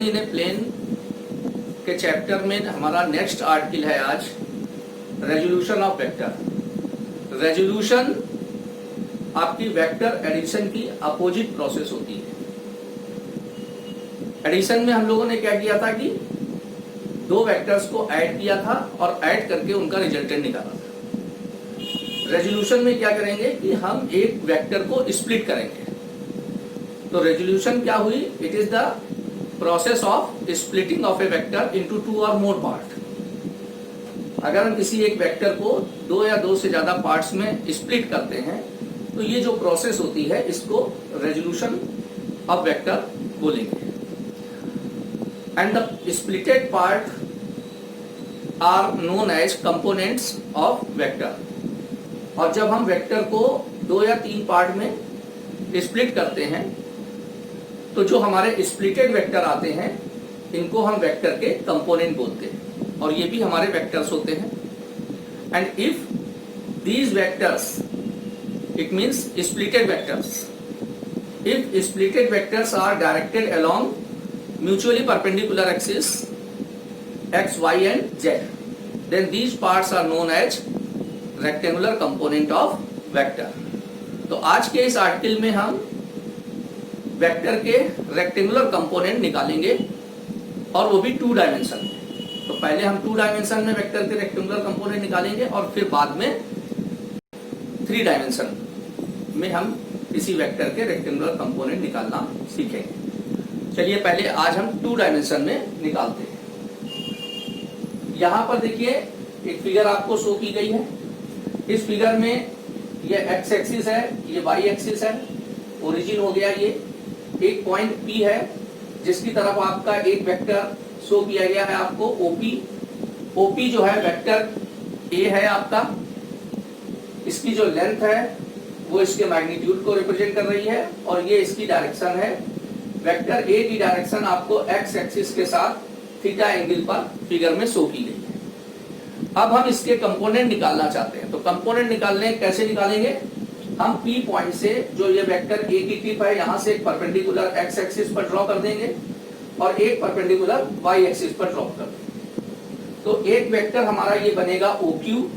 इन ए plane के chapter में हमारा नेक्स्ट आर्टिकल है आज रेजोल्यूशन ऑफ वेक्टर। रेजोल्यूशन आपकी वेक्टर एडिशन की अपोजिट प्रोसेस होती है। एडिशन में हम लोगों ने क्या किया था कि दो वेक्टर्स को ऐड किया था और ऐड करके उनका रिजल्टेंट निकाला था। रेजोल्यूशन में क्या करेंगे कि हम एक वेक्टर को स्प्लिट करेंगे। तो रेजोल्यूशन क्या हुई? It is the process of splitting of A vector into two और मोर पार्ट। अगर हम किसी एक वेक्टर को दो या दो से ज्यादा पार्ट्स में स्प्लिट करते हैं तो ये जो प्रोसेस होती है इसको रेजोल्यूशन ऑफ वेक्टर बोलेंगे। And the splitted part are known as components of vector. और जब हम वेक्टर को दो या तीन पार्ट में स्प्लिट करते हैं तो जो हमारे स्प्लिटेड वेक्टर आते हैं इनको हम वेक्टर के कंपोनेंट बोलते हैं और ये भी हमारे वेक्टर्स होते हैं। And if these vectors, it means splitted vectors, if splitted vectors are directed along mutually perpendicular axis x, y and z, then these parts are known as rectangular component of vector। तो आज के इस article में हम vector के rectangular component निकालेंगे और वो भी टू डायमेंशन में। तो पहले हम टू डायमेंशन में वेक्टर के रेक्टेंगुलर कंपोनेंट निकालेंगे और फिर बाद में थ्री डायमेंशन में हम किसी वेक्टर के रेक्टेंगुलर कंपोनेंट निकालना सीखेंगे। चलिए पहले आज हम टू डायमेंशन में निकालते हैं। यहां पर देखिए एक फिगर आपको शो की गई है। इस फिगर में ये एक्स एक्सिस है, ये वाई एक्सिस है, ओरिजिन हो गया। ये एक पॉइंट पी है जिसकी तरफ आपका एक वेक्टर शो किया गया है आपको ओपी। ओपी जो है वेक्टर ए है आपका। इसकी जो लेंथ है वो इसके मैग्नीट्यूड को रिप्रेजेंट कर रही है और ये इसकी डायरेक्शन है। वेक्टर ए की डायरेक्शन आपको एक्स एक्सिस के साथ थीटा एंगल पर फिगर में शो की गई है। अब हम इसके कंपोनेंट निकालना चाहते हैं। तो कंपोनेंट निकालने कैसे निकालेंगे? हम पी पॉइंट से जो ये वेक्टर ए की टिप है यहां से एक परपेंडिकुलर एक्स एक्सिस पर ड्रॉ कर देंगे और एक परपेंडिकुलर वाई एक्सिस पर ड्रॉ कर देंगे। तो एक वेक्टर हमारा ये बनेगा ओ क्यू,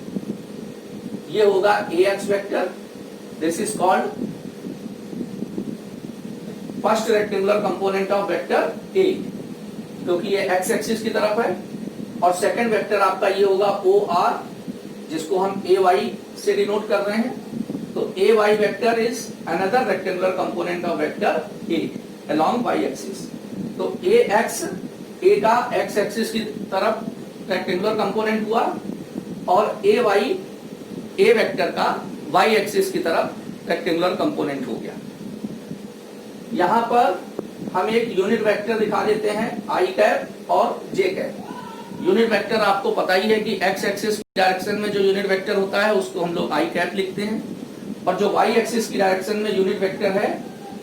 ये होगा A x vector. This is called first rectangular component of vector A, क्योंकि ये एक्स एक्सिस की तरफ है। और सेकंड वेक्टर आपका ये होगा ओ आर, जिसको हम ए वाई से डिनोट कर रहे हैं। तो A Y vector is another rectangular component of vector A along Y axis. तो ए एक्स, ए का एक्स एक्सिस की तरफ रेक्टेंगुलर कंपोनेंट हुआ और ए वाई, ए वेक्टर का वाई एक्सिस की तरफ रेक्टेंगुलर कंपोनेंट हो गया। यहां पर हम एक यूनिट वेक्टर दिखा देते हैं आई कैप और जे कैप। यूनिट वेक्टर आपको पता ही है कि एक्स एक्सिस की डायरेक्शन में जो यूनिट वेक्टर होता है उसको हम लोग आई कैप लिखते हैं और जो वाई एक्सिस की डायरेक्शन में यूनिट वेक्टर है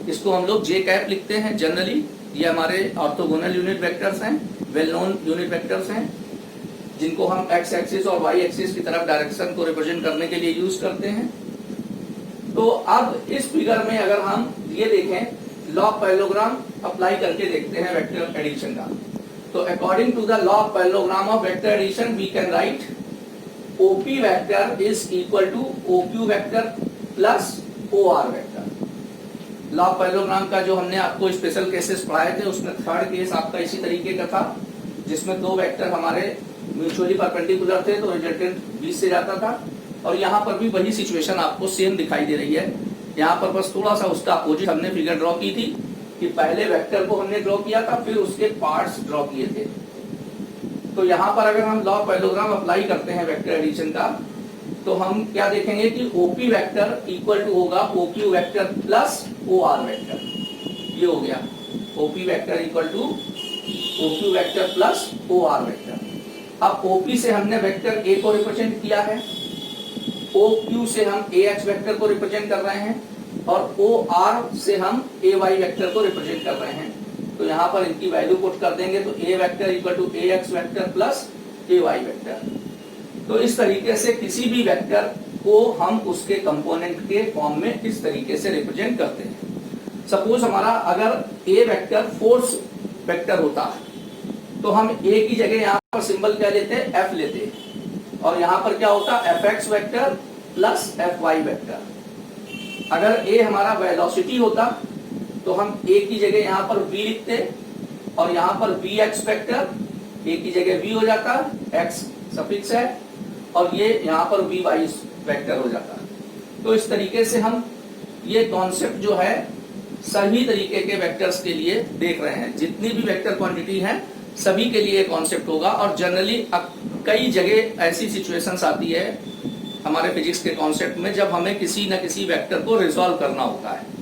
इसको हम लोग जे कैप लिखते हैं। जनरली ये हमारे ऑर्थोगोनल यूनिट वेक्टर्स हैं, वेल नोन यूनिट वेक्टर्स हैं, जिनको हम एक्स एक्सिस और वाई एक्सिस की तरफ डायरेक्शन को रिप्रेजेंट करने के लिए यूज करते हैं। तो अब इस फिगर में अगर हम ये देखें, लॉ ऑफ पैरेललोग्राम अप्लाई करके देखते हैं वेक्टर एडिशन का। तो according to the law of parallelogram of vector addition we can write OP vector is equal to OQ vector plus O R vector. Law of parallelogram का जो हमने आपको special cases पढ़ाए थे उसमें थर्ड केस आपका इसी तरीके का था, जिसमें दो वेक्टर हमारे म्यूचुअली परपेंडिकुलर थे तो रिजल्टेंट 20 से जाता था। और यहाँ पर भी वही सिचुएशन आपको सेम दिखाई दे रही है। यहाँ पर बस थोड़ा सा उसका अपोजिट हमने फिगर ड्रॉ की थी कि पहले वेक्टर को हमने ड्रॉ किया था फिर उसके पार्ट्स ड्रॉ किए थे। तो यहाँ पर अगर हम लॉ ऑफ पैरेललोग्राम अप्लाई करते हैं वेक्टर एडिशन का तो हम क्या देखेंगे कि ओपी वेक्टर इक्वल टू होगा OQ vector plus O R vector. ये हो गया OP vector equal to OQ vector plus O R vector. अब ओपी से हमने वेक्टर ए को रिप्रेजेंट किया है, ओ क्यू से हम ए एक्स वेक्टर को रिप्रेजेंट कर रहे हैं और ओ आर से हम ए वाई वेक्टर को रिप्रेजेंट कर रहे हैं। तो यहाँ पर इनकी वैल्यू पुट कर देंगे तो A vector equal to A x vector plus A Y vector. तो इस तरीके से किसी भी वेक्टर को हम उसके कंपोनेंट के फॉर्म में इस तरीके से रिप्रेजेंट करते हैं। सपोज हमारा अगर ए वेक्टर फोर्स वेक्टर होता तो हम ए की जगह यहाँ पर सिंबल क्या लेते हैं, एफ लेते, और यहाँ पर क्या होता F X vector plus F Y vector. अगर ए हमारा वेलोसिटी होता तो हम ए की जगह यहाँ पर v लिखते और यहाँ पर वी एक्स वेक्टर, ए की जगह v हो जाता, x सफिक्स है, और ये यहाँ पर वी वाई वेक्टर हो जाता। तो इस तरीके से हम ये कॉन्सेप्ट जो है सभी तरीके के वेक्टर्स के लिए देख रहे हैं। जितनी भी वेक्टर क्वांटिटी है सभी के लिए कॉन्सेप्ट होगा, और जनरली कई जगह ऐसी सिचुएशंस आती है हमारे फिजिक्स के कॉन्सेप्ट में जब हमें किसी न किसी वेक्टर को रिजॉल्व करना होता है।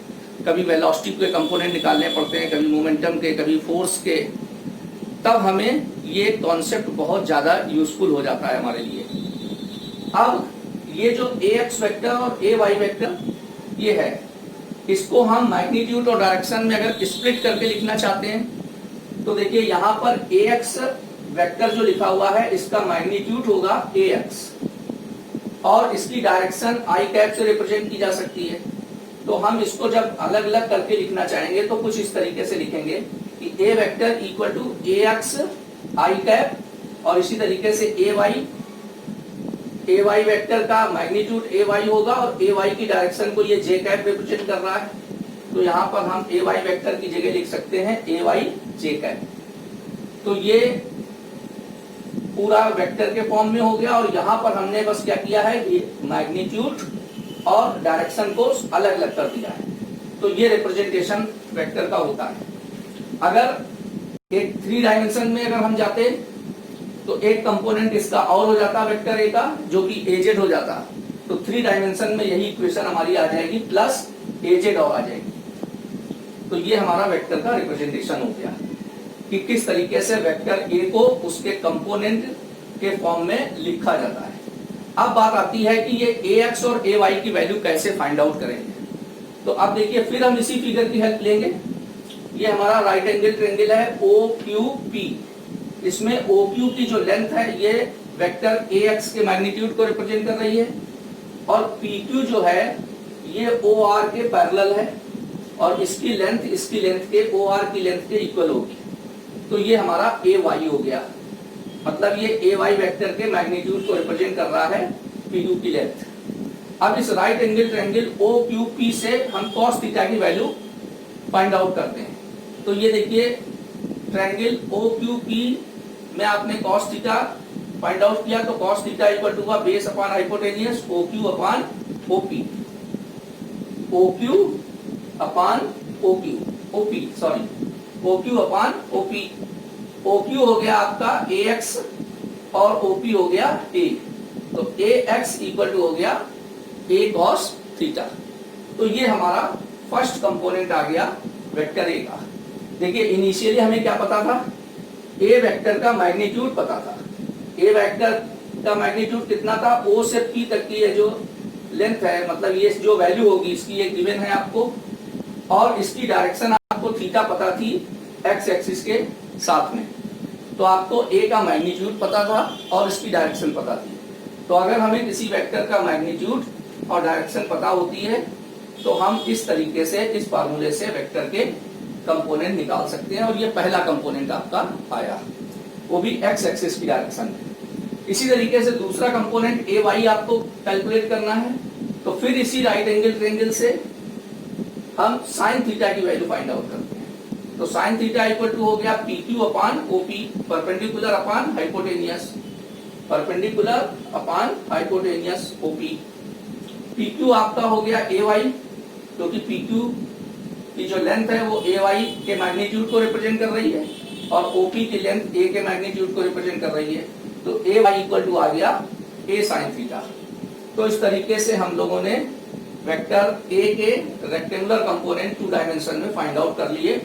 कभी वेलोसिटी के कंपोनेंट निकालने पड़ते हैं, कभी मोमेंटम के, कभी फोर्स के, तब हमें ये कॉन्सेप्ट बहुत ज्यादा यूजफुल हो जाता है हमारे लिए। अब ये जो ए एक्स वेक्टर और ए वाई वेक्टर ये है, इसको हम मैग्नीट्यूड और डायरेक्शन में अगर स्प्लिट करके लिखना चाहते हैं तो देखिए यहाँ पर ए एक्स वेक्टर जो लिखा हुआ है इसका मैग्नीट्यूड होगा ए एक्स, और इसकी डायरेक्शन आई कैप से रिप्रेजेंट की जा सकती है। तो हम इसको जब अलग अलग करके लिखना चाहेंगे तो कुछ इस तरीके से लिखेंगे कि A vector equal to A X I cap, और इसी तरीके से ए वाई वेक्टर का मैग्नीट्यूड ए वाई होगा, और ए वाई की डायरेक्शन को ये जे कैप रिप्रेजेंट कर रहा है। तो यहाँ पर हम ए वाई वेक्टर की जगह लिख सकते हैं ए वाई जे कैप। तो ये पूरा वेक्टर के फॉर्म में हो गया, और यहाँ पर हमने बस क्या किया है, मैग्नीट्यूड और डायरेक्शन को अलग अलग कर दिया है। तो ये रिप्रेजेंटेशन वेक्टर का होता है। अगर एक 3 डायमेंशन में अगर हम जाते तो एक कंपोनेंट इसका और हो जाता वेक्टर ए का, जो कि एजेड हो जाता। तो 3 डायमेंशन में यही इक्वेशन हमारी आ जाएगी, प्लस एजेड और आ जाएगी। तो ये हमारा वेक्टर का रिप्रेजेंटेशन हो गया कि किस तरीके से वेक्टर ए को उसके कंपोनेंट के फॉर्म में लिखा जाता है। अब बात आती है कि ये ए एक्स और ए वाई की वैल्यू कैसे फाइंड आउट करेंगे। तो अब देखिए फिर हम इसी फिगर की हेल्प लेंगे। ये हमारा राइट एंगल ट्रायंगल है ओ क्यू पी। इसमें ओ क्यू की जो लेंथ है ये वेक्टर ए एक्स के मैग्नीट्यूड को रिप्रेजेंट कर रही है, और पी क्यू जो है ये ओ आर के पैरेलल है, और इसकी लेंथ के ओ आर की लेंथ के इक्वल होगी। तो ये हमारा ए वाई हो गया, मतलब ये ए वाई वेक्टर के मैग्नीट्यूड को रिप्रेजेंट कर रहा है पी क्यू की लेंथ। अब इस right angle triangle O Q P से हम कॉस थीटा की वैल्यू फाइंड आउट करते हैं। तो ये देखिए ट्रायंगल ओ क्यू पी में आपने कॉस थीटा फाइंड आउट किया, तो cos theta equal to base upon hypotenuse O Q upon O P, O Q upon O P sorry O Q upon O P. O Q हो गया आपका ए x और O P हो गया ए, तो A X equal to हो गया ए cos theta. तो ये हमारा फर्स्ट कंपोनेंट आ गया वेक्टर ए का। देखिए इनिशियली हमें क्या पता था, ए वेक्टर का मैग्नीट्यूड पता था। ए वेक्टर का मैग्नीट्यूड कितना था, ओ से पी तक की ये जो लेंथ है, मतलब ये जो वैल्यू होगी इसकी ये गिवन है आपको, और इसकी डायरेक्शन आपको थीटा पता थी एक्स एक्सिस के साथ में। तो आपको ए का मैग्नीट्यूड पता था और इसकी डायरेक्शन पता थी। तो अगर हमें किसी वेक्टर का मैग्नीट्यूड और डायरेक्शन पता होती है तो हम इस तरीके से इस फार्मूले से वेक्टर के कंपोनेंट निकाल सकते हैं, और ये पहला कंपोनेंट आपका आया, वो भी एक्स एक्सिस की डायरेक्शन में। इसी तरीके से दूसरा कंपोनेंट ए वाई आपको कैलकुलेट करना है, तो फिर इसी राइट एंगल ट्रायंगल से हम साइन थीटा की वैल्यू फाइंड आउट करते हैं। तो साइन थीटा इक्वल टू हो गया P Q upon O P, perpendicular upon hypotenuse, perpendicular upon hypotenuse O P. P Q आपका हो गया ए वाई, क्योंकि पी क्यू की जो लेंथ है वो ए वाई के मैग्नीट्यूड को रिप्रेजेंट कर रही है, और ओ पी की लेंथ ए के मैग्नीट्यूड को रिप्रेजेंट कर रही है। तो ए वाई इक्वल टू आ गया ए साइन थीटा। तो इस तरीके से हम लोगों ने वेक्टर ए के रेक्टेंगुलर कंपोनेंट 2 डायमेंशन में फाइंड आउट कर लिए।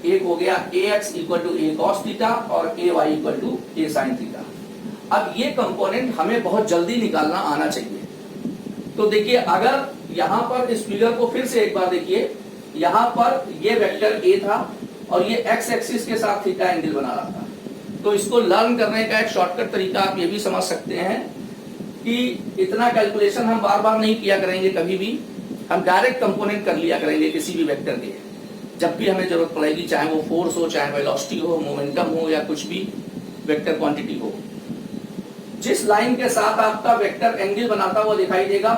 एक हो गया A X equal to A cos theta और A Y equal to A sine theta. अब ये कंपोनेंट हमें बहुत जल्दी निकालना आना चाहिए। तो देखिए अगर यहाँ पर इस फिगर को फिर से एक बार देखिए, यहाँ पर ये वेक्टर ए था और ये एक्स एक्सिस के साथ थीटा एंगल बना रहा था। तो इसको लर्न करने का एक शॉर्टकट तरीका आप ये भी समझ सकते हैं कि इतना कैलकुलेशन हम बार बार नहीं किया करेंगे, कभी भी हम डायरेक्ट कंपोनेंट कर लिया करेंगे किसी भी वेक्टर के। जब भी हमें जरूरत पड़ेगी, चाहे वो फोर्स हो, चाहे वेलोसिटी हो, मोमेंटम हो, या कुछ भी वेक्टर क्वांटिटी हो, जिस लाइन के साथ आपका वेक्टर एंगल बनाता हुआ दिखाई देगा,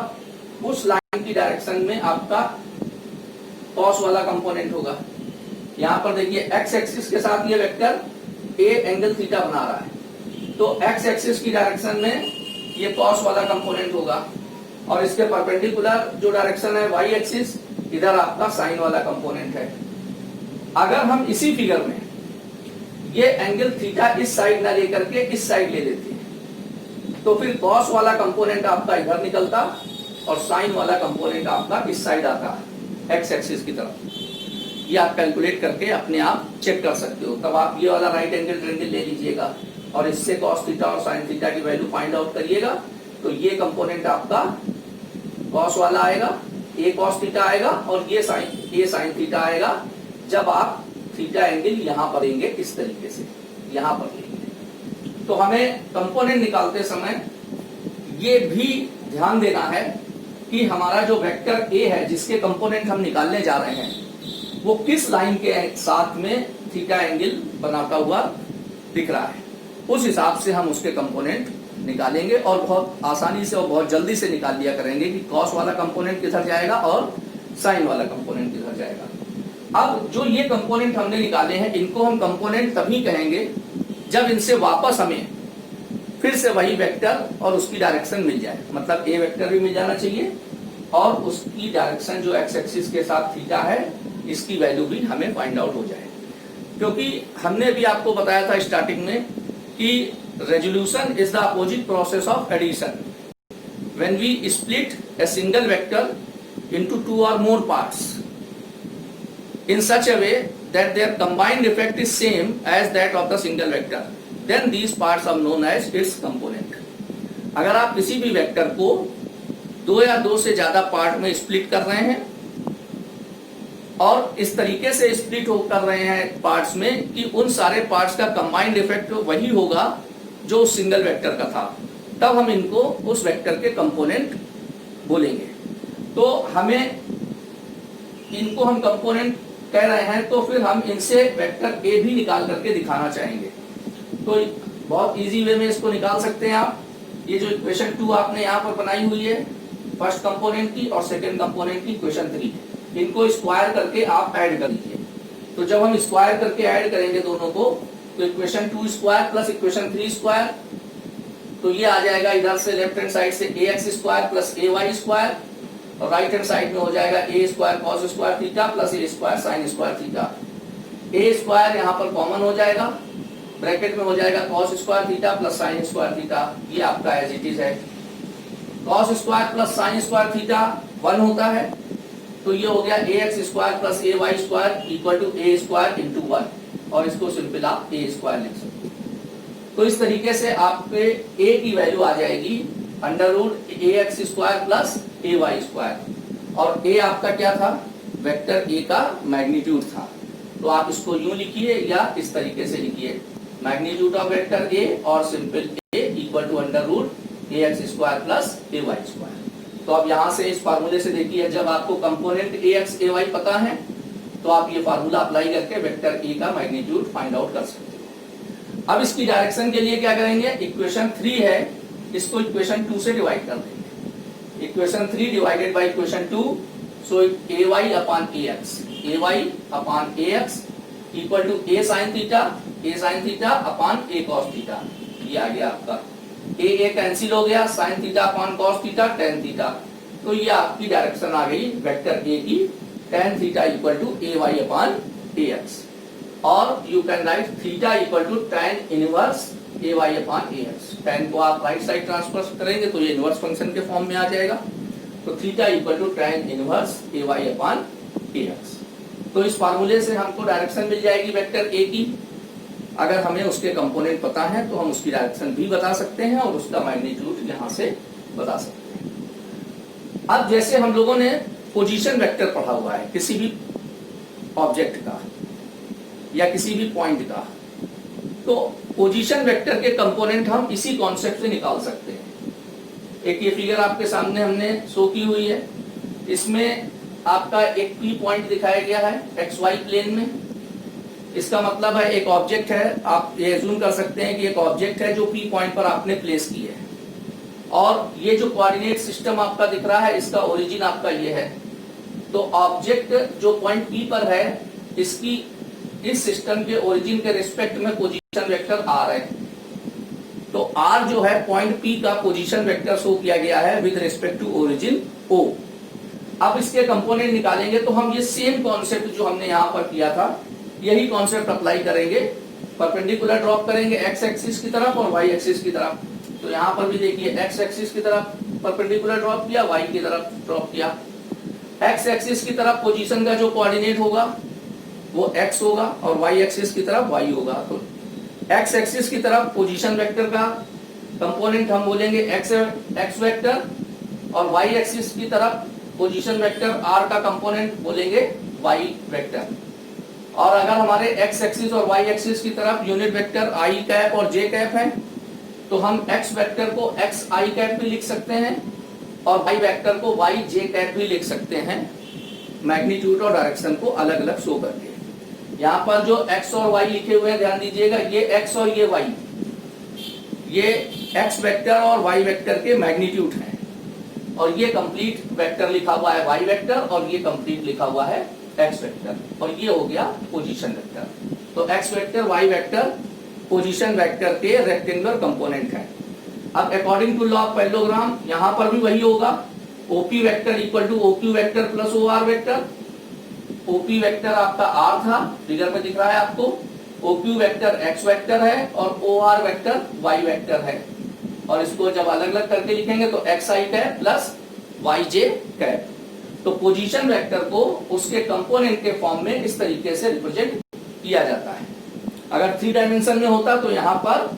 उस लाइन की डायरेक्शन में आपका कॉस वाला कंपोनेंट होगा। यहाँ पर देखिए एक्स एक्सिस के साथ ये वेक्टर ए एंगल थीटा बना रहा है, तो एक्स एक्सिस की डायरेक्शन में ये कॉस वाला कंपोनेंट होगा, और इसके परपेंडिकुलर जो डायरेक्शन है वाई एक्सिस, इधर आपका साइन वाला कंपोनेंट है। अगर हम इसी फिगर में ये एंगल थीटा इस साइड ना लेकर के इस साइड ले लेते हैं, तो फिर कॉस वाला कंपोनेंट आपका इधर निकलता और साइन वाला कंपोनेंट आपका इस साइड आता एक्स एक्सिस की तरफ। ये आप कैलकुलेट करके अपने आप चेक कर सकते हो। तब आप ये वाला राइट एंगल ट्रायंगल ले लीजिएगा और इससे कॉस थीटा और साइन थीटा की वैल्यू फाइंड आउट करिएगा, तो ये कंपोनेंट आपका कॉस वाला आएगा, ए कॉस थीटा आएगा, और ये साइन थीटा आएगा जब आप थीटा एंगल यहां पर लेंगे, इस तरीके से यहां पर लेंगे। तो हमें कंपोनेंट निकालते समय ये भी ध्यान देना है कि हमारा जो वेक्टर ए है, जिसके कंपोनेंट हम निकालने जा रहे हैं, वो किस लाइन के साथ में थीटा एंगल बनाता हुआ दिख रहा है, उस हिसाब से हम उसके कंपोनेंट निकालेंगे, और बहुत आसानी से और बहुत जल्दी से निकाल लिया करेंगे कि कॉस वाला कंपोनेंट किधर जाएगा और साइन वाला कंपोनेंट किधर जाएगा। अब जो ये कंपोनेंट हमने निकाले हैं, इनको हम कंपोनेंट तभी कहेंगे जब इनसे वापस हमें फिर से वही वेक्टर और उसकी डायरेक्शन मिल जाए। मतलब ए वेक्टर भी मिल जाना चाहिए और उसकी डायरेक्शन जो एक्स एक्सिस के साथ थीटा है, इसकी वैल्यू भी हमें फाइंड आउट हो जाए। क्योंकि हमने भी आपको बताया था स्टार्टिंग में कि resolution is the opposite process of addition. When we split a single vector into two और more parts in such a way that their combined effect is same as that of the single vector, then these parts are known as its component। अगर आप किसी भी vector को दो या दो से ज्यादा पार्ट में स्प्लिट कर रहे हैं और इस तरीके से स्प्लिट कर रहे हैं पार्ट्स में कि उन सारे पार्ट्स का कंबाइंड इफेक्ट वही होगा जो सिंगल वेक्टर का था, तब हम इनको उस वेक्टर के कंपोनेंट बोलेंगे। तो हमें इनको हम कंपोनेंट कह रहे हैं, तो फिर हम इनसे वेक्टर ए भी निकाल करके दिखाना चाहेंगे। तो बहुत इजी वे में इसको निकाल सकते हैं आप। ये जो इक्वेशन 2 आपने यहाँ पर बनाई हुई है, फर्स्ट कंपोनेंट की और सेकंड कंपोनेंट की इक्वेशन 3, इनको स्क्वायर करके आप ऐड कर लीजिए। तो जब हम स्क्वायर करके ऐड करेंगे दोनों को, तो equation 2 square plus equation 3 square, तो ये आ जाएगा इधर से लेफ्ट हैंड साइड से ax square plus ay square, और राइट हैंड साइड में हो जाएगा a square cos square theta plus a square sin square theta. a square यहाँ पर कॉमन हो जाएगा, ब्रैकेट में हो जाएगा cos square theta plus sin square theta. ये आपका एज इट इज है। cos square plus sin square theta 1 होता है, तो ये हो गया ax square plus ay square equal to a square into 1, और इसको सिंपल आप a स्क्वायर लिख सकते हैं। तो इस तरीके से आपके a की वैल्यू आ जाएगी under root ax square plus ay square, और a आपका क्या था, वेक्टर a का मैग्नीट्यूड था। तो आप इसको यूं लिखिए या इस तरीके से लिखिए, मैग्नीट्यूड ऑफ वेक्टर a और simple a equal to under root ax square plus ay square. तो अब यहाँ से इस फार्मूले से देखिए, जब आपको कंपोनेंट ax ay पता है तो आप ये फार्मूला अप्लाई करके वेक्टर a का मैग्नीट्यूड फाइंड आउट कर सकते हैं। अब इसकी डायरेक्शन के लिए क्या करेंगे, इक्वेशन 3 है, इसको इक्वेशन 2 से डिवाइड कर देंगे। Equation 3 divided by equation 2, so ay upon ax equal to a sin theta upon a cos theta. ये आ गया आपका a कैंसिल हो गया, sin theta upon cos theta tan theta. तो ये आपकी डायरेक्शन आ गई वेक्टर a की, tan theta equal to ay upon ax, और you can write theta equal to tan inverse ay upon ax। tan को आप राइट साइड ट्रांसफर करेंगे तो ये इनवर्स फंक्शन के फॉर्म में आ जाएगा, तो theta equal to tan inverse ay upon ax। तो इस फार्मूले से हमको डायरेक्शन मिल जाएगी वेक्टर a की। अगर हमें उसके कंपोनेंट पता है तो हम उसकी डायरेक्शन भी बता सकते हैं और उसका मैग्नीट्यूड यहाँ से बता सकते हैं। अब जैसे हम लोगों ने पोजीशन वेक्टर पढ़ा हुआ है किसी भी ऑब्जेक्ट का या किसी भी पॉइंट का, तो पोजीशन वेक्टर के कंपोनेंट हम इसी कॉन्सेप्ट से निकाल सकते हैं। एक ये फिगर आपके सामने हमने शो की हुई है, इसमें आपका एक P पॉइंट दिखाया गया है XY प्लेन में। इसका मतलब है एक ऑब्जेक्ट है, आप ये एज्यूम कर सकते हैं कि एक ऑब्जेक्ट है जो P पॉइंट पर आपने प्लेस की है, और ये जो कोऑर्डिनेट सिस्टम आपका दिख रहा है इसका ओरिजिन आपका ये है। तो ऑब्जेक्ट जो पॉइंट P पर है, इसकी इस सिस्टम के ओरिजिन के रिस्पेक्ट में पोजीशन वेक्टर R है। तो R जो है पॉइंट P का पोजीशन वेक्टर शो किया गया है with respect to origin O। अब इसके कंपोनेंट निकालेंगे तो हम ये सेम कॉन्सेप्ट जो हमने यहाँ पर किया था, यही कॉन्सेप्ट अप्लाई करेंगे। परपेंडिकुलर ड्रॉप करेंगे एक्स एक्सिस की तरफ और वाई एक्सिस की तरफ। तो यहाँ पर भी देखिए एक्स एक्सिस की तरफ परपेंडिकुलर ड्रॉप किया, वाई की तरफ ड्रॉप किया। एक्स एक्सिस की तरफ पोजीशन का जो कोऑर्डिनेट होगा वो x होगा और y एक्सिस की तरफ y होगा। तो x एक्सिस की तरफ पोजीशन वेक्टर का कंपोनेंट हम बोलेंगे x वेक्टर, और y एक्सिस की तरफ पोजीशन वेक्टर r का कंपोनेंट बोलेंगे y वेक्टर। और अगर हमारे x एक्सिस और y एक्सिस की तरफ यूनिट वेक्टर i कैप और j कैप है, तो हम x वेक्टर को x i कैप भी लिख सकते हैं और y वेक्टर को y j कैप भी लिख सकते हैं, मैग्नीट्यूड और डायरेक्शन को अलग अलग शो करके। यहाँ पर जो x और y लिखे हुए हैं ध्यान दीजिएगा, ये x और ये y, ये x वेक्टर और y वेक्टर के मैग्नीट्यूड हैं, और ये कंप्लीट वेक्टर लिखा हुआ है y वेक्टर और ये कंप्लीट लिखा हुआ है x वेक्टर, और ये हो गया पोजीशन वेक्टर। तो x vector y vector position vector के रेक्टेंगुलर कंपोनेंट है। अब according to law of parallelogram यहाँ पर भी वही होगा, OP vector equal to OQ vector plus OR vector. OP vector आपका R था, फिगर में दिख रहा है आपको, OQ वेक्टर X वेक्टर है और OR वेक्टर Y वेक्टर है। और इसको जब अलग अलग करके लिखेंगे तो XI cap plus YJ cap. तो पोजीशन वेक्टर को उसके कंपोनेंट के फॉर्म में इस तरीके से रिप्रेजेंट किया जाता है। अगर 3 डायमेंशन में होता तो यहाँ पर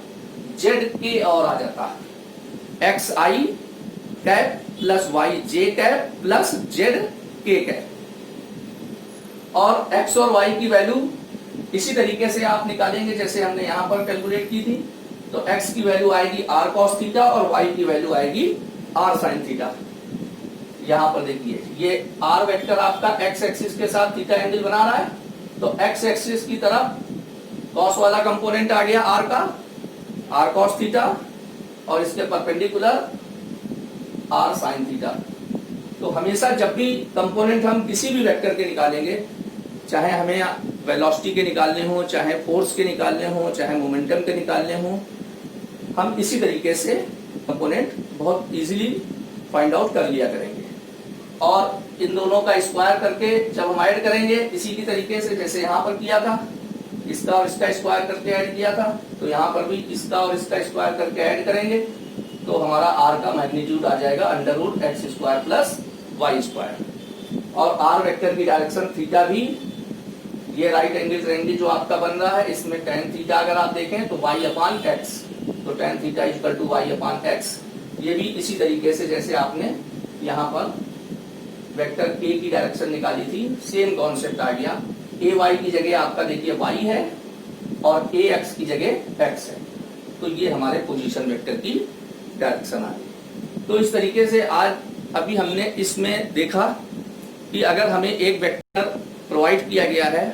ZK और आ जाता, XI cap plus YJ cap plus ZK cap. और x और y की वैल्यू इसी तरीके से आप निकालेंगे जैसे हमने यहाँ पर कैलकुलेट की थी। तो x की वैल्यू आएगी r cos थीटा और y की वैल्यू आएगी r sin थीटा। यहाँ पर देखिए ये r वेक्टर आपका x एक्सिस के साथ थीटा एंगल बना रहा है, तो x एक्सिस की तरफ cos वाला कंपोनेंट आ गया r का, r cos थीटा, और इसके परपेंडिकुलर r sin थीटा। तो हमेशा जब भी कंपोनेंट हम किसी भी वेक्टर के निकालेंगे, चाहे हमें वेलोसिटी के निकालने हो, चाहे फोर्स के निकालने हो, चाहे मोमेंटम के निकालने हो, हम इसी तरीके से कंपोनेंट बहुत इजीली फाइंड आउट कर लिया करेंगे। और इन दोनों का स्क्वायर करके जब हम ऐड करेंगे इसी की तरीके से जैसे यहाँ पर किया था, इसका और इसका स्क्वायर करके ऐड किया था, तो यहाँ पर भी इसका और इसका स्क्वायर करके ऐड करेंगे तो हमारा r का मैग्नीट्यूड आ जाएगा √x² प्लस y²। और r वेक्टर की डायरेक्शन थीटा भी, ये राइट एंगल ट्रायंगल जो आपका बन रहा है, इसमें tan थीटा अगर आप देखें तो y/x, तो tan theta equal to y/x। ये भी इसी तरीके से जैसे आपने यहाँ पर वेक्टर k की डायरेक्शन निकाली थी, सेम कॉन्सेप्ट आ गया। ay की जगह आपका देखिए y है और ax की जगह x है, तो ये हमारे पोजीशन वेक्टर की डायरेक्शन आ गई। तो इस तरीके से आज अभी हमने इसमें देखा कि अगर हमें एक वेक्टर प्रोवाइड किया गया है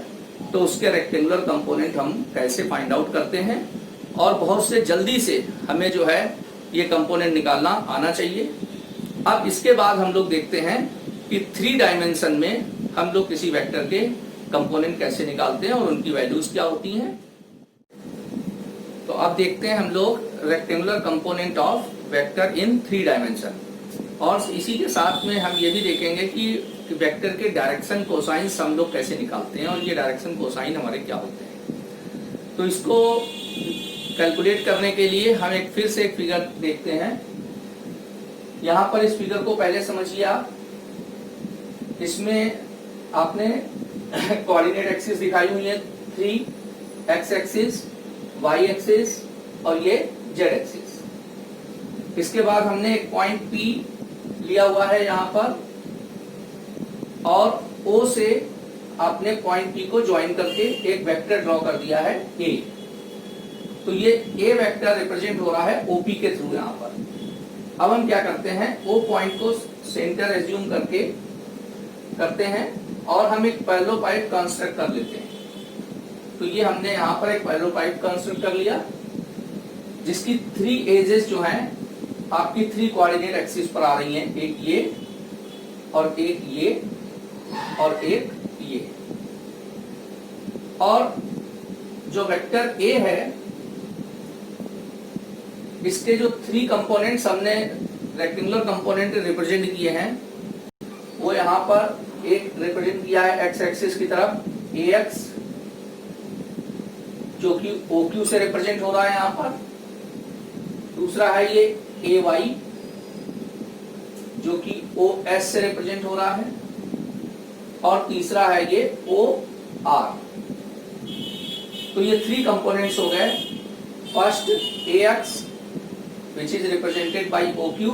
तो उसके रेक्टेंगुलर कंपोनेंट हम कैसे फाइंड आउट करते हैं, और बहुत से जल्दी से हमें जो है ये कंपोनेंट निकालना आना चाहिए। अब इसके बाद हम लोग देखते हैं कि 3 डायमेंशन में हम लोग किसी वेक्टर के कंपोनेंट कैसे निकालते हैं और उनकी वैल्यूज क्या होती हैं। तो अब देखते हैं हम लोग rectangular component of vector in 3 dimension, और इसी के साथ में हम ये भी देखेंगे कि वेक्टर के डायरेक्शन कोसाइंस हम लोग कैसे निकालते हैं और ये डायरेक्शन कोसाइन हमारे क्या होते हैं। तो इसको कैलकुलेट करने के लिए हम फिर से एक फिगर देखते हैं। यहाँ पर इस फिगर को पहले समझिए आप। इसमें आपने कोऑर्डिनेट एक्सिस दिखाई हुई है 3, x एक्सिस, y एक्सिस और ये z एक्सिस। इसके बाद हमने एक पॉइंट P लिया हुआ है यहाँ पर, और O से आपने पॉइंट P को ज्वाइन करके एक वेक्टर ड्रॉ कर दिया है A। तो ये A वेक्टर रिप्रेजेंट हो रहा है OP के थ्रू यहाँ पर। अब हम क्या करते हैं, O पॉइंट को सेंटर एज्यूम करके करते हैं और हम एक पैरेललोपाइड कंस्ट्रक्ट कर लेते हैं। तो ये हमने यहाँ पर एक पैरेललोपाइड कंस्ट्रक्ट कर लिया जिसकी 3 एजेस जो हैं आपकी 3 कोऑर्डिनेट एक्सिस पर आ रही हैं, एक ये और एक ये और एक ये। और जो वेक्टर ए है इसके जो 3 कंपोनेंट्स हमने रेक्टेंगुलर कंपोनेंट रिप्रेजेंट किए हैं वो यहाँ पर एक रिप्रेजेंट किया है एक्स एक्सिस की तरफ ए एक्स जो कि ओ क्यू से रिप्रेजेंट हो रहा है यहाँ पर। दूसरा है ये ए वाई जो कि ओ एस से रिप्रेजेंट हो रहा है। और तीसरा है ये ओ आर। तो ये 3 कंपोनेंट्स हो गए। First A x which is represented by OQ,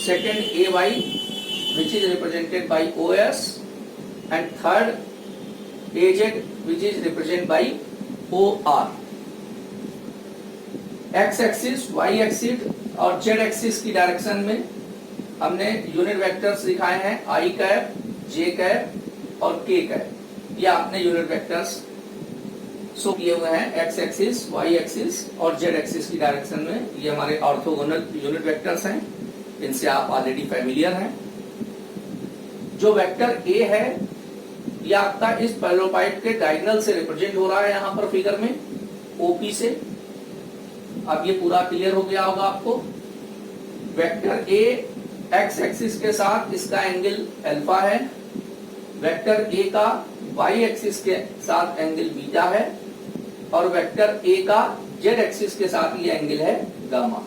second AY which is represented by OS, and third AZ which is represented by OR. X axis, Y axis और Z एक्सिस की direction में हमने unit vectors दिखाए हैं I cap, J cap और K cap. ये आपने unit vectors show किए हुए हैं एक्स एक्सिस, वाई एक्सिस और जेड एक्सिस की डायरेक्शन में। ये हमारे ऑर्थोगोनल यूनिट वेक्टर्स हैं, इनसे आप ऑलरेडी फैमिलियर हैं। जो वेक्टर ए है ये आपका इस पैरेललोपाइड के डायगोनल से रिप्रेजेंट हो रहा है यहाँ पर फिगर में ओपी से। अब ये पूरा क्लियर हो गया होगा आपको। वेक्टर ए एक्स एक्सिस के साथ इसका एंगल अल्फा है, वेक्टर ए का वाई एक्सिस के साथ एंगल बीटा है और वेक्टर ए का जेड एक्सिस के साथ ये एंगल है गामा।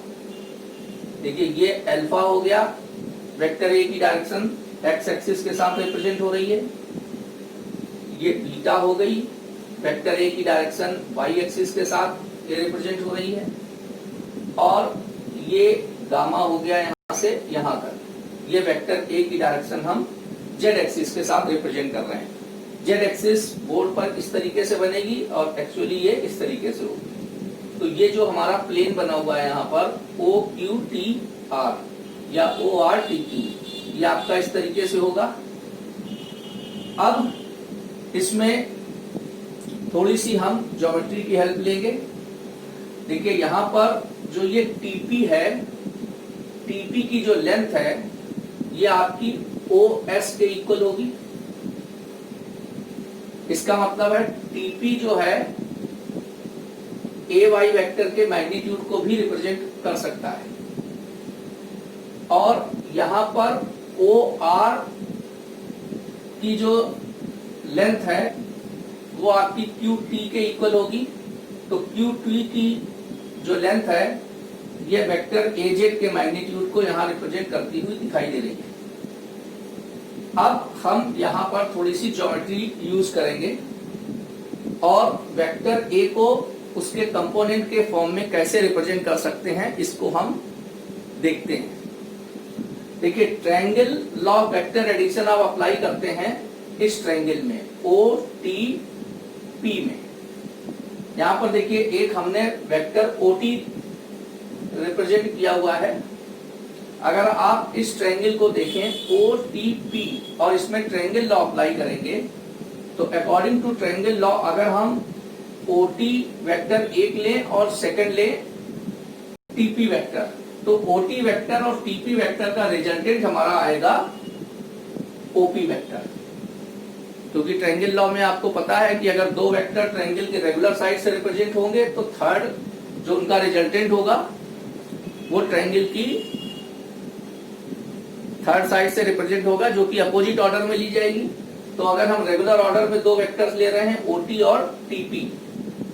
देखिए ये अल्फा हो गया, वेक्टर ए की डायरेक्शन एक्स एक्सिस के साथ रिप्रेजेंट हो रही है। ये बीटा हो गई, वेक्टर ए की डायरेक्शन वाई एक्सिस के साथ ये रिप्रेजेंट हो रही है। और ये गामा हो गया यहाँ से यहाँ तक। ये वेक्टर ए की डायरेक्शन हम जेड एक्सिस के साथ रिप्रेजेंट कर रहे हैं। जेड एक्सिस बोर्ड पर इस तरीके से बनेगी और एक्चुअली ये इस तरीके से होगी। तो ये जो हमारा प्लेन बना हुआ है यहाँ पर ओ क्यू टी आर या ओ आर टी क्यू, ये आपका इस तरीके से होगा। अब इसमें थोड़ी सी हम ज्योमेट्री की हेल्प लेंगे। देखिए यहाँ पर जो ये टीपी है, टीपी की जो लेंथ है ये आपकी ओ एस के इक्वल होगी। इसका मतलब है टीपी जो है ए वाई वेक्टर के मैग्नीट्यूड को भी रिप्रेजेंट कर सकता है। और यहां पर ओ आर की जो लेंथ है वो आपकी क्यू टी के इक्वल होगी। तो क्यू टी की जो लेंथ है ये वेक्टर ए जेड के मैग्नीट्यूड को यहां रिप्रेजेंट करती हुई दिखाई दे रही है। अब हम यहाँ पर थोड़ी सी ज्योमेट्री यूज करेंगे और वेक्टर ए को उसके कंपोनेंट के फॉर्म में कैसे रिप्रेजेंट कर सकते हैं इसको हम देखते हैं। देखिए triangle law of vector addition आप अप्लाई करते हैं इस ट्रायंगल में ओ टी पी में। यहाँ पर देखिए एक हमने वेक्टर ओ टी रिप्रेजेंट किया हुआ है। अगर आप इस ट्रायंगल को देखें ओ टी पी और इसमें ट्रायंगल लॉ अप्लाई करेंगे तो अकॉर्डिंग टू ट्रायंगल लॉ अगर हम ओ टी वेक्टर एक लें और सेकंड लें टीपी वेक्टर, तो ओ टी वेक्टर और टीपी वेक्टर का रिजल्टेंट हमारा आएगा ओपी वेक्टर। क्योंकि ट्रायंगल लॉ में आपको पता है कि अगर दो वेक्टर ट्रायंगल के रेगुलर साइड से रिप्रेजेंट होंगे तो थर्ड जो उनका रिजल्टेंट होगा वो ट्रायंगल की थर्ड साइड से रिप्रेजेंट होगा जो कि अपोजिट ऑर्डर में ली जाएगी। तो अगर हम रेगुलर ऑर्डर में दो वेक्टर्स ले रहे हैं ओटी और टीपी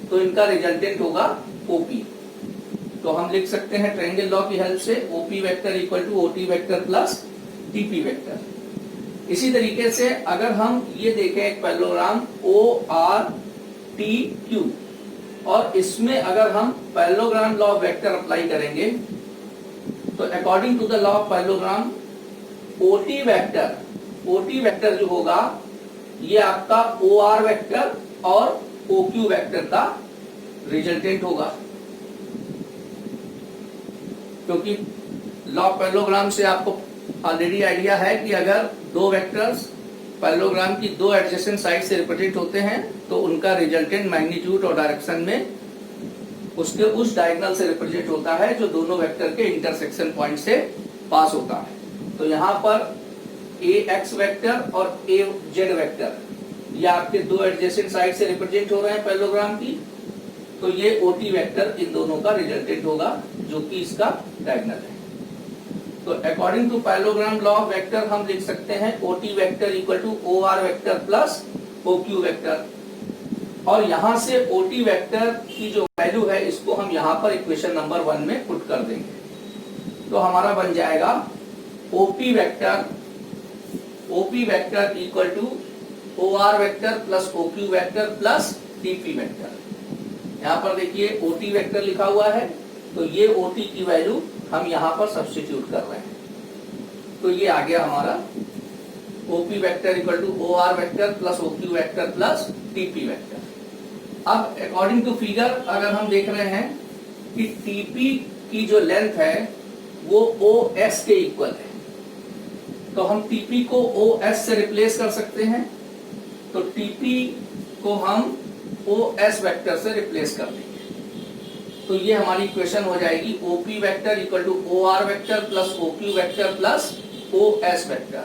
तो इनका रिजल्टेंट होगा ओपी। तो हम लिख सकते हैं ट्रायंगल लॉ की हेल्प से OP vector equal to OT vector plus TP vector. इसी तरीके से अगर हम ये देखें एक parallelogram O R T Q और इसमें अगर हम parallelogram law of vector apply करेंगे तो according to the law of parallelogram OT vector जो होगा ये आपका ओ आर वेक्टर और ओ क्यू वेक्टर का रिजल्टेंट होगा। क्योंकि लॉ ऑफ पैरेललोग्राम से आपको ऑलरेडी आइडिया है कि अगर दो वेक्टर्स पैरेललोग्राम की दो एडजेसेंट साइड से रिप्रेजेंट होते हैं तो उनका रिजल्टेंट मैग्नीट्यूड और डायरेक्शन में उसके उस डायगोनल से रिप्रेजेंट होता है जो दोनों वेक्टर के इंटरसेक्शन पॉइंट से पास होता है। तो यहाँ पर ए एक्स वेक्टर और ए जेड वेक्टर ये आपके दो एडजेसेंट साइड से रिप्रेजेंट हो रहे हैं पैरेललोग्राम की, तो ये ओटी वेक्टर इन दोनों का रिजल्टेंट होगा जो कि इसका डायगोनल है। तो according to parallelogram law of vector हम लिख सकते हैं OT vector equal to O R vector plus O Q vector, और यहां से ओटी वेक्टर की जो वैल्यू है इसको हम यहां पर इक्वेशन नंबर 1 में पुट कर देंगे। तो हमारा बन जाएगा OP vector equal to O R vector plus O Q vector plus TP vector. यहाँ पर देखिए ओटी वेक्टर लिखा हुआ है, तो ये ओटी की वैल्यू हम यहाँ पर सब्स्टिट्यूट कर रहे हैं, तो ये आ गया हमारा OP vector equal to O R vector plus O Q vector plus TP vector. अब अकॉर्डिंग टू फिगर अगर हम देख रहे हैं कि टीपी की जो लेंथ है वो ओ एस के इक्वल है, तो हम टीपी को ओ एस से रिप्लेस कर सकते हैं, तो टीपी को हम ओ एस वेक्टर से रिप्लेस कर देंगे। तो ये हमारी इक्वेशन हो जाएगी OP vector equal to O R vector plus O Q vector plus O S vector.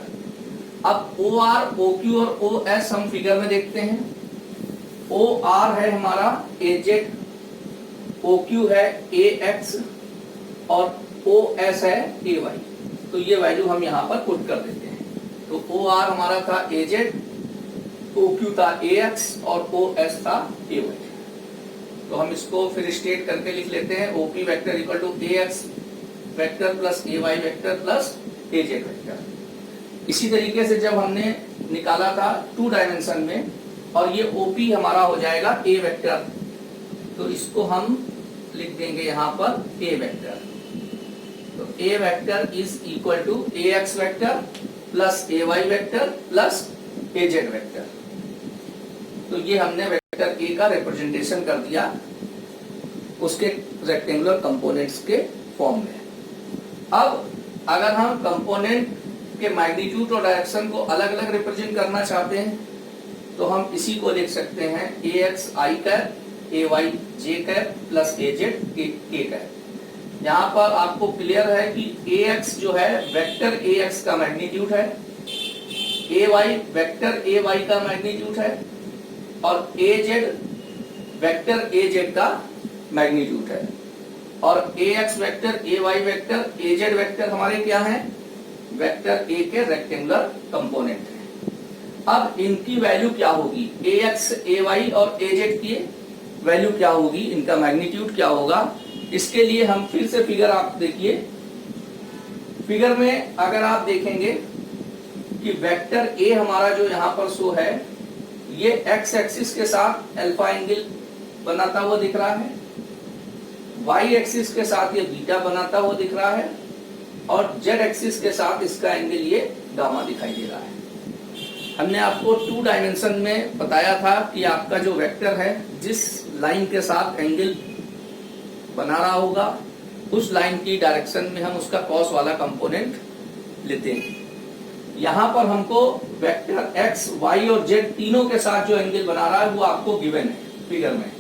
अब ओ आर, ओ क्यू और ओ एस हम फिगर में देखते हैं। ओ आर है हमारा ए जेड, ओ क्यू है ए एक्स और ओ एस है ए वाई, तो ये वैल्यू हम यहाँ पर पुट कर देते हैं। तो ओ आर हमारा था ए जेड, ओ क्यू था ए एक्स और ओ एस था ए वाई। तो हम इसको फिर स्टेट करके लिख लेते हैं OP vector equal to A x vector plus A Y vector plus A Z vector. इसी तरीके से जब हमने निकाला था 2 डायमेंशन में, और ये ओपी हमारा हो जाएगा ए वेक्टर, तो इसको हम लिख देंगे यहाँ पर ए वेक्टर। तो A vector is equal to A x vector plus A Y vector plus A Z vector. तो ये हमने वेक्टर ए का रिप्रेजेंटेशन कर दिया उसके रेक्टेंगुलर कंपोनेंट्स के फॉर्म में। अब अगर हम कंपोनेंट के मैग्नीट्यूड और डायरेक्शन को अलग अलग रिप्रेजेंट करना चाहते हैं तो हम इसी को लिख सकते हैं ए X I cap, A Y J cap plus A Z के कैप। यहाँ पर आपको क्लियर है कि ए एक्स जो है वेक्टर ए एक्स का मैग्नीट्यूड है, A Y vector A Y का मैग्नीट्यूड है और A Z vector A Z का मैग्नीट्यूड है, और A x vector A Y vector A Z vector हमारे क्या है, वेक्टर ए के रेक्टेंगुलर कंपोनेंट है। अब इनकी वैल्यू क्या होगी, ए एक्स ए वाई और ए जेड की वैल्यू क्या होगी, इनका मैग्नीट्यूड क्या होगा, इसके लिए हम फिर से फिगर आप देखिए। फिगर में अगर आप देखेंगे कि वेक्टर ए हमारा जो यहाँ पर शो है ये एक्स एक्सिस के साथ अल्फा एंगल बनाता हुआ दिख रहा है, वाई एक्सिस के साथ ये बीटा बनाता हुआ दिख रहा है, और जेड एक्सिस के साथ इसका एंगल ये गामा दिखाई दे रहा है। हमने आपको 2 डायमेंशन में बताया था कि आपका जो वेक्टर है जिस लाइन के साथ एंगल बना रहा होगा उस लाइन की डायरेक्शन में हम उसका कॉस वाला कंपोनेंट लेते हैं। यहाँ पर हमको वेक्टर एक्स वाई और जेड तीनों के साथ जो एंगल बना रहा है वो आपको गिवन है फिगर में,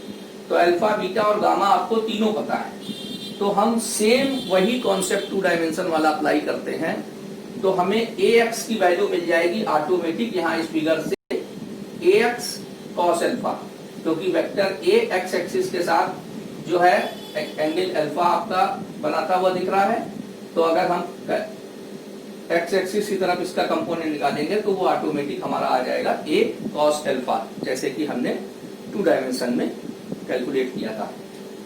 तो अल्फा बीटा और गामा आपको तीनों पता है। तो हम सेम वही कॉन्सेप्ट 2 डायमेंशन वाला अप्लाई करते हैं, तो हमें ए एक्स की वैल्यू मिल जाएगी ऑटोमेटिक यहाँ इस फिगर से ए एक्स कॉस अल्फा, क्योंकि वेक्टर ए एक्स एक्सिस के साथ जो है एंगल अल्फा आपका बनाता हुआ दिख रहा है। तो अगर हम एक्स एक्सिस की तरफ इसका कंपोनेंट निकालेंगे तो वो ऑटोमेटिक हमारा आ जाएगा ए कॉस अल्फा, जैसे कि हमने 2 डायमेंशन में कैलकुलेट किया था।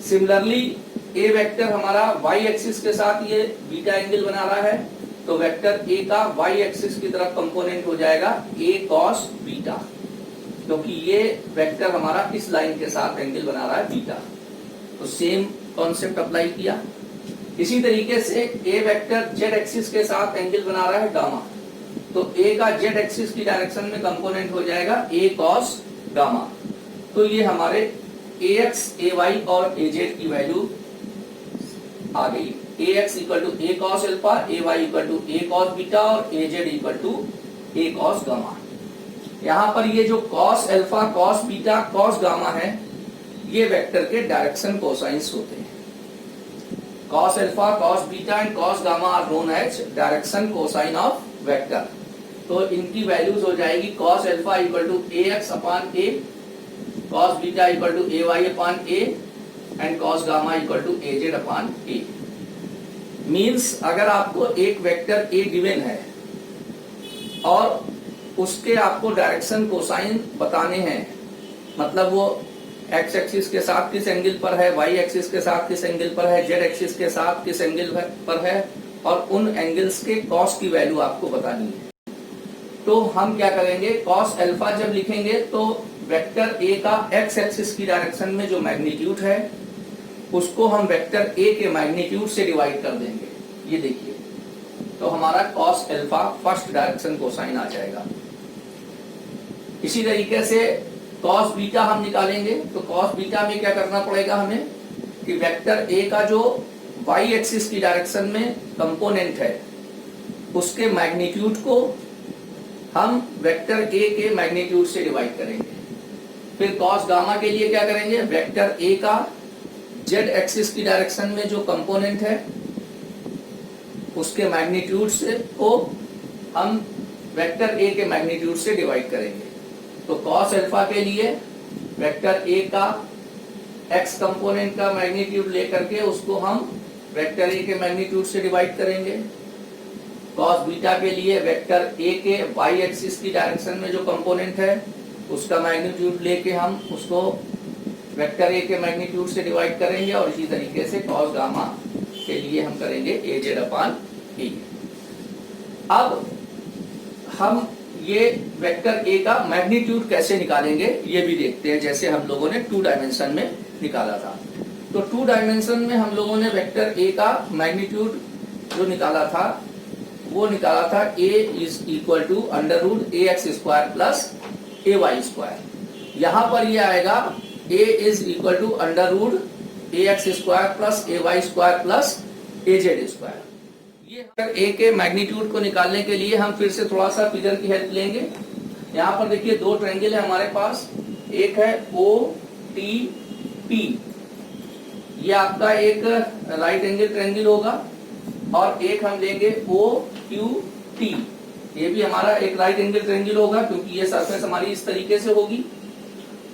सिमिलरली ए वेक्टर हमारा वाई एक्सिस के साथ ये बीटा एंगल बना रहा है, तो वेक्टर ए का वाई एक्सिस की तरफ कंपोनेंट हो जाएगा ए कॉस बीटा, क्योंकि ये वेक्टर हमारा इस लाइन के साथ एंगल बना रहा है बीटा। तो सेम कॉन्सेप्ट अप्लाई किया। इसी तरीके से ए वेक्टर जेड एक्सिस के साथ एंगल बना रहा है गामा, तो ए का जेड एक्सिस की डायरेक्शन में कंपोनेंट हो जाएगा ए कॉस गामा। तो ये हमारे ए एक्स ए वाई और ए जेड की वैल्यू आ गई। A X equal to A cos alpha, A Y equal to A cos beta और A Z equal to A cos gamma. यहाँ पर ये जो cos alpha, cos beta, cos gamma है, ये वेक्टर के डायरेक्शन कोसाइंस होते हैं। Cos alpha, cos beta and cos gamma are known as direction cosine of vector. तो इनकी वैल्यूज हो जाएगी cos alpha equal to A X upon A, cos beta equal to a y upon a and cos gamma equal to a z upon a. Means अगर आपको एक vector A given है और उसके आपको डायरेक्शन कोसाइन बताने हैं, मतलब वो एक्स एक्सिस के साथ किस एंगल पर है, वाई एक्सिस के साथ किस एंगल पर है, जेड एक्सिस के साथ किस एंगल पर है, और उन एंगल्स के कॉस की वैल्यू आपको बतानी है। तो हम क्या करेंगे, कॉस अल्फा जब लिखेंगे तो वेक्टर ए का एक्स एक्सिस की डायरेक्शन में जो मैग्नीट्यूड है उसको हम वेक्टर ए के मैग्नीट्यूड से डिवाइड कर देंगे। ये देखिए, तो हमारा cos alpha first direction cosine आ जाएगा। इसी तरीके से कॉस बीटा हम निकालेंगे, तो कॉस बीटा में क्या करना पड़ेगा हमें कि वेक्टर ए का जो वाई एक्सिस की डायरेक्शन में कंपोनेंट है उसके मैग्नीट्यूड को हम वेक्टर ए के मैग्नीट्यूड से डिवाइड करेंगे। फिर कॉस गामा के लिए क्या करेंगे, वेक्टर ए का जेड एक्सिस की डायरेक्शन में जो कंपोनेंट है उसके मैग्नीट्यूड से को हम वेक्टर ए के मैग्नीट्यूड से डिवाइड करेंगे। तो कॉस अल्फा के लिए वेक्टर ए का एक्स कंपोनेंट का मैग्नीट्यूड लेकर के उसको हम वेक्टर ए के मैग्नीट्यूड से डिवाइड करेंगे। कॉस बीटा के लिए वेक्टर ए के वाई एक्सिस की डायरेक्शन में जो कंपोनेंट है उसका मैग्नीट्यूड लेके हम उसको वेक्टर ए के मैग्नीट्यूड से डिवाइड करेंगे। और इसी तरीके से कॉस गामा के लिए हम करेंगे ए जेड अपॉन ए। अब हम ये वेक्टर ए का मैग्नीट्यूड कैसे निकालेंगे ये भी देखते हैं, जैसे हम लोगों ने 2 डायमेंशन में निकाला था। तो 2 डायमेंशन में हम लोगों ने वेक्टर ए का मैग्नीट्यूड जो निकाला था वो निकाला था a is equal to under root A x square plus A Y square. यहाँ पर ये आएगा a is equal to under root A x square plus A Y square plus A Z square. ये a के magnitude को निकालने के लिए हम फिर से थोड़ा सा फिगर की हेल्प लेंगे। यहाँ पर देखिए 2 ट्रायंगल है हमारे पास, एक है ओ टी पी, ये आपका एक राइट एंगल ट्रायंगल होगा, और एक हम लेंगे ओ क्यू टी, ये भी हमारा एक राइट एंगल ट्रायंगल होगा क्योंकि ये सरफेस हमारी इस तरीके से होगी।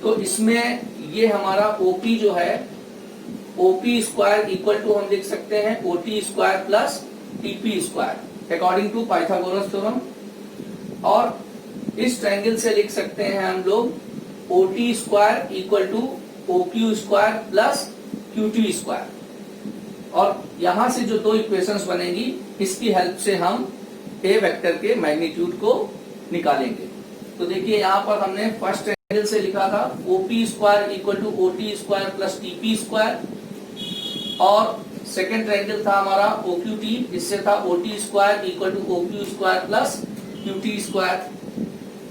तो इसमें ये हमारा ओपी जो है, ओपी स्क्वायर इक्वल टू हम लिख सकते हैं OT square plus TP square according to Pythagoras theorem. और इस ट्रायंगल से लिख सकते हैं हम लोग OT square equal to OQ square plus QT square. और यहां से जो 2 इक्वेशंस बनेंगी इसकी हेल्प से हम ए वेक्टर के मैग्नीट्यूड को निकालेंगे। तो देखिए यहाँ पर हमने फर्स्ट ट्रायंगल से लिखा था OP square equal to OT square plus TP square, और सेकेंड ट्रायंगल था हमारा ओक्यूटी, इससे था OT square equal to OQ square plus QT square.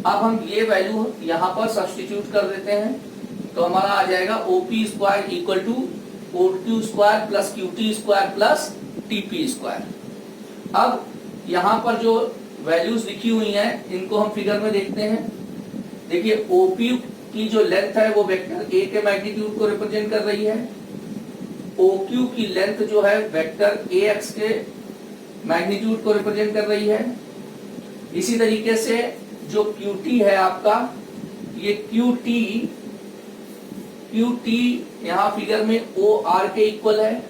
अब हम ये वैल्यू यहाँ पर सब्स्टिट्यूट कर देते हैं, तो हमारा आ जाएगा OP square equal to OQ square plus QT square plus TP square. अब यहाँ पर जो वैल्यूज लिखी हुई हैं इनको हम फिगर में देखते हैं। देखिए ओपी की जो लेंथ है वो वेक्टर ए के मैग्नीट्यूड को रिप्रेजेंट कर रही है, ओक्यू की लेंथ जो है वेक्टर ए एक्स के मैग्नीट्यूड को रिप्रेजेंट कर रही है। इसी तरीके से जो क्यूटी है आपका, ये क्यूटी यहाँ फिगर में ओ आर के इक्वल है,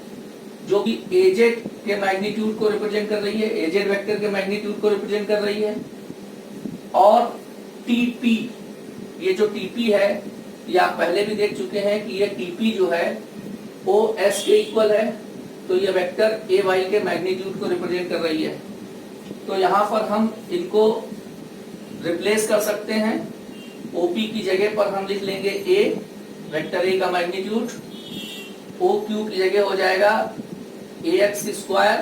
जो कि एजेड के मैग्नीट्यूड को रिप्रेजेंट कर रही है, एजेड वेक्टर के मैग्नीट्यूड को रिप्रेजेंट कर रही है। और टीपी, ये जो टीपी है ये आप पहले भी देख चुके हैं कि ये टीपी जो है ओ एस के इक्वल है, तो ये वेक्टर ए वाई के मैग्नीट्यूड को रिप्रेजेंट कर रही है। तो यहाँ पर हम इनको रिप्लेस कर सकते हैं। ओपी की जगह पर हम लिख लेंगे ए वेक्टर ए का मैग्नीट्यूड, ओ क्यू की जगह हो जाएगा ए एक्स स्क्वायर,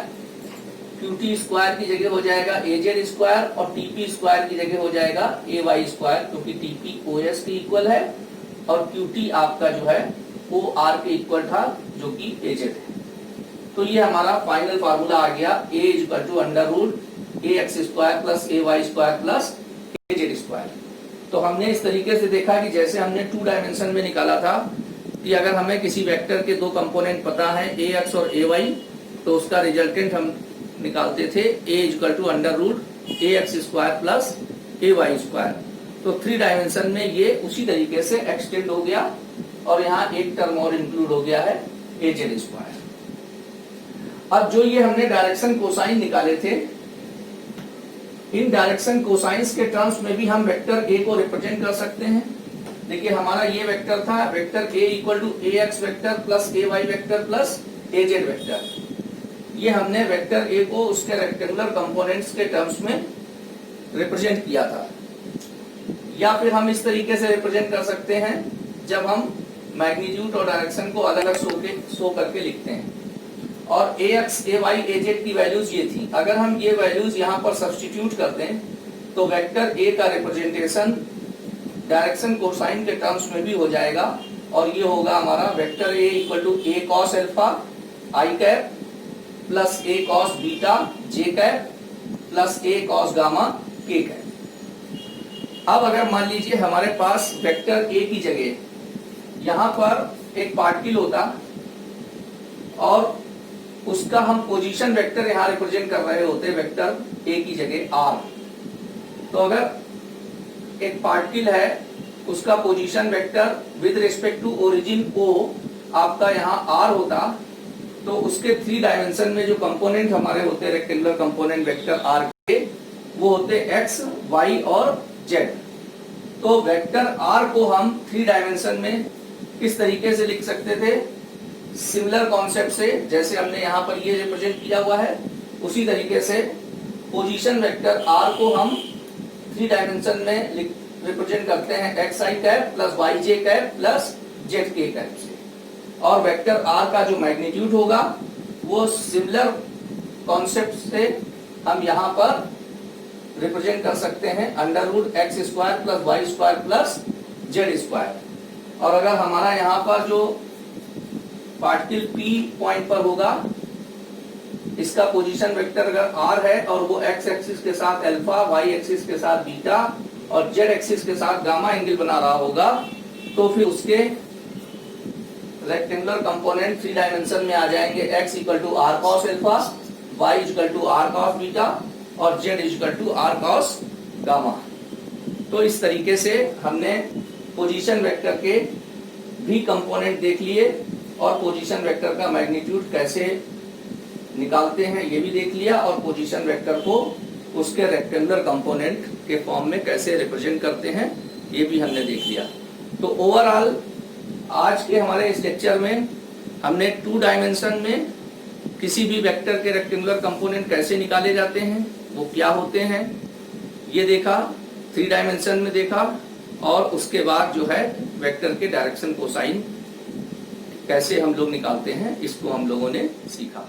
क्यूटी स्क्वायर की जगह हो जाएगा ए जेड स्क्वायर, और टीपी स्क्वायर की जगह हो जाएगा ए वाई स्क्वायर, क्योंकि टीपी ओ एस के इक्वल है और क्यूटी आपका जो है ओ आर के इक्वल था जो कि ए जेड है। तो ये हमारा फाइनल फार्मूला आ गया A is equal to under root A x square plus A Y square plus A Z square. तो हमने इस तरीके से देखा कि जैसे हमने 2 डायमेंशन में निकाला था कि अगर हमें किसी वेक्टर के दो कंपोनेंट पता है ax और ay, तो उसका रिजल्टेंट हम निकालते थे a equal to under root ax square plus ay square. तो 3 डायमेंशन में ये उसी तरीके से एक्सटेंड हो गया और यहाँ एक टर्म और इंक्लूड हो गया है az स्क्वायर। अब जो ये हमने डायरेक्शन कोसाइन निकाले थे, इन डायरेक्शन कोसाइंस के टर्म्स में भी हम वेक्टर a को रिप्रेजेंट कर सकते हैं। देखिए हमारा ये वेक्टर था, vector a equal to ax vector plus ay vector plus az vector. ये हमने वेक्टर a को उसके रेक्टेंगुलर कंपोनेंट्स के टर्म्स में रिप्रेजेंट किया था। या फिर हम इस तरीके से रिप्रेजेंट कर सकते हैं जब हम मैग्नीट्यूड और डायरेक्शन को अलग अलग शो करके लिखते हैं। और ax, ay, az की वैल्यूज ये थी। अगर हम ये वैल्यूज यहाँ पर सब्स्टिट्यूट कर दें तो वेक्टर a का रिप्रेजेंटेशन डायरेक्शन कोसाइन के टर्म्स में भी हो जाएगा और ये होगा हमारा vector a equal to a cos alpha i cap plus a cos beta j cap plus a cos gamma k cap. अब अगर मान लीजिए हमारे पास वेक्टर a की जगह यहाँ पर एक पार्टिकल होता और उसका हम पोजीशन वेक्टर यहाँ रिप्रेजेंट कर रहे होते वेक्टर a की जगह r। तो अगर एक पार्टिकल है, उसका position vector with respect to origin o आपका यहाँ r होता, तो उसके 3 डायमेंशन में जो कंपोनेंट हमारे होते रेक्टेंगुलर कंपोनेंट वेक्टर r के, वो होते x, y और z। तो वेक्टर r को हम 3 डायमेंशन में किस तरीके से लिख सकते थे? सिमिलर कॉन्सेप्ट से, जैसे हमने यहाँ पर ये रिप्रेजेंट किया हुआ है, उसी तरीके से पोजीशन वेक्टर r को हम 3 डायमेंशन में रिप्रेजेंट करते हैं xi cap plus yj cap plus zk cap से। और वेक्टर r का जो मैग्नीट्यूड होगा वो सिमिलर कॉन्सेप्ट से हम यहाँ पर रिप्रेजेंट कर सकते हैं under root x square plus y square plus z square. और अगर हमारा यहाँ पर जो पार्टिकल P पॉइंट पर होगा, इसका पोजीशन वेक्टर अगर r है और वो x एक्सिस के साथ अल्फा, y एक्सिस के साथ बीटा और z एक्सिस के साथ गामा एंगल बना रहा होगा, तो फिर उसके रेक्टेंगुलर कंपोनेंट 3 डायमेंशन में आ जाएंगे x equal to r cos alpha, y equal to r cos beta और z equal to r cos gamma. तो इस तरीके से हमने पोजीशन वेक्टर के भी कंपोनेंट देख लिए और पोजीशन वेक्टर का मैग्नीट्यूड कैसे निकालते हैं ये भी देख लिया, और पोजीशन वेक्टर को उसके रेक्टेंगुलर कंपोनेंट के फॉर्म में कैसे रिप्रेजेंट करते हैं ये भी हमने देख लिया। तो ओवरऑल आज के हमारे इस लेक्चर में हमने 2 डायमेंशन में किसी भी वेक्टर के रेक्टेंगुलर कंपोनेंट कैसे निकाले जाते हैं, वो क्या होते हैं, ये देखा, 3 डायमेंशन में देखा, और उसके बाद जो है वेक्टर के डायरेक्शन कोसाइन कैसे हम लोग निकालते हैं इसको हम लोगों ने सीखा।